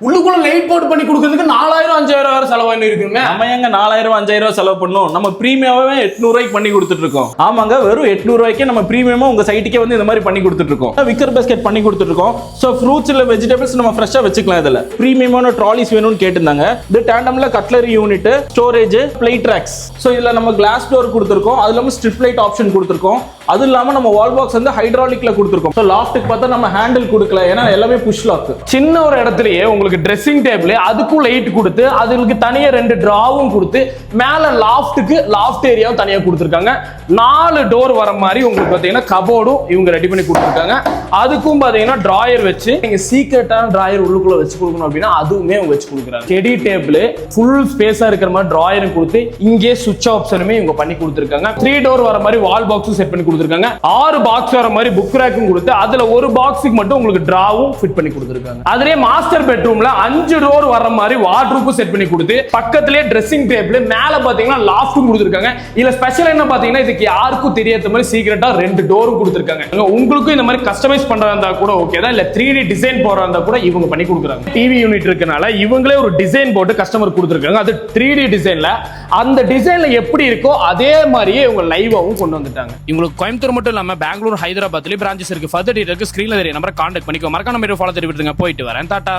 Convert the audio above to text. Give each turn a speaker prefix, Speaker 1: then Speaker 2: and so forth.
Speaker 1: உள்ளுக்குள்ள லைட் போட்டு பண்ணி கொடுக்கிறதுக்கு 4000 5000 செலவு இருக்குங்க.
Speaker 2: நம்ம எங்க 4000 5000 செலவு பண்ணோம். நம்ம பிரீமியமாவே 800 ரூபாய்க்கு பண்ணி கொடுத்துட்டு இருக்கோம். ஆமாங்க, வெறும் 800 ரூபாய்க்கு நம்ம பிரீமியமா உங்க சைட்டுக்கே வந்து இந்த மாதிரி பண்ணி கொடுத்துட்டு இருக்கோம். விக்கர் பேஸ்கெட் பண்ணி கொடுத்துட்டு இருக்கோம். சோ ஃப்ரூட்ஸ் இல்ல வெஜிடபிள்ஸ் நம்ம ஃப்ரெஷ்ஷா வச்சுக்கலாம். இதுல பிரீமியமான ட்ராலிஸ் வேணும்னு கேட்டிருந்தாங்க. இது டேண்டம்ல cutlery unit, storage, plate racks. So இதுல நம்ம கிளாஸ் டோர் கொடுத்துருக்கோம். அது இல்லாம ஸ்ட்ரிப் லைட் ஆப்ஷன் கொடுத்துருக்கோம். அது இல்லாம நம்ம வால் பாக்ஸ் வந்து ஹைட்ராலிக்ல கொடுத்துருக்கோம். சோ லாஃப்ட்டுக்கு பார்த்தா நம்ம ஹேண்டில் கொடுக்கல, ஏன்னா எல்லாமே புஷ் லாக்.
Speaker 1: சின்ன ஒரு இடத்துலயே உங்களுக்கு ட்ரெஸ்ஸிங் டேபிள் அதுக்கும் லைட் கொடுத்து அதுக்கு தனியா 2 டிராவும் கொடுத்து மேல லாஃப்ட்டுக்கு லாஃப்ட் ஏரியாவும் தனியா கொடுத்துருக்காங்க. 4 டோர் வர மாதிரி உங்களுக்கு பாத்தீங்கன்னா கபோர்டும் இவங்க ரெடி பண்ணி கொடுத்துருக்காங்க. அதுக்கும் பாத்தீங்கன்னா டிராயர் வச்சு நீங்க சீக்ரெட்டான டிராயர் உள்ளுக்குள்ள வச்சு கொடுக்கணும் அப்படின்னா அதுவுமே அவங்க வச்சு கொடுக்குறாங்க. ஸ்டடி டேபிள் ஃபுல் ஸ்பேஸா இருக்கிற மாதிரி டிராயரும் கொடுத்து இங்கே சுவிட்ச் ஆப்ஷனுமே இவங்க பண்ணி கொடுத்துருக்காங்க. 3 டோர் வர மாதிரி வால் பாக்ஸும் செட் பண்ணி கொடுத்துருக்காங்க. 6 பாக்ஸ் வர மாதிரி புக் ரேக்கும் கொடுத்து அதுல ஒரு பாக்ஸுக்கு மட்டும் உங்களுக்கு டிராவும் ஃபிட் பண்ணி கொடுத்துருக்காங்க. அதுலயே மாஸ்டர் பெட்ரூம்ல 5 டோர் வர மாதிரி வார்ட்ரூப் செட் பண்ணி கொடுத்து பக்கத்திலே ட்ரெஸ்ஸிங் டேபிள் மேல பாத்தீங்கன்னா லாஃப்ட்டும் கொடுத்துருக்காங்க. இதுல ஸ்பெஷல் என்ன பாத்தீங்கன்னா இதுக்கு யாருக்கும் தெரியாத மாதிரி சீக்ரெட்டா 2 டோரும் கொடுத்துருக்காங்க. உங்களுக்கும் இந்த மாதிரி கஸ்டமைஸ் பண்றதா இருந்தா கூட ஓகே தான், இல்ல 3D டிசைன் போறதா இருந்தா கூட இவங்க பண்ணி கொடுக்குறாங்க. டிவி யூனிட் இருக்கனால இவங்களே ஒரு டிசைன் போட்டு கஸ்டமர் கொடுத்துருக்காங்க. அது 3D டிசைன்ல அந்த டிசைன்ல எப்படி இருக்கோ அதே மாதிரியே இவங்க லைவாவும் கொண்டு வந்துட்டாங்க. இவங்களுக்கு கோயம்புத்தூர் மட்டும் இல்லாம பெங்களூர், ஹைதராபாத்லயும் பிரான்ச்சஸ் இருக்கு. ஃபர்தர் டீடைல்ஸ்க்கு ஸ்கிரீன்ல தெரிய நம்பரை கான்டாக்ட் பண்ணிக்கோ. மறக்காம ஃபாலோ தெரிவிடுங்க. போயிட்டு வரேன். டாடா.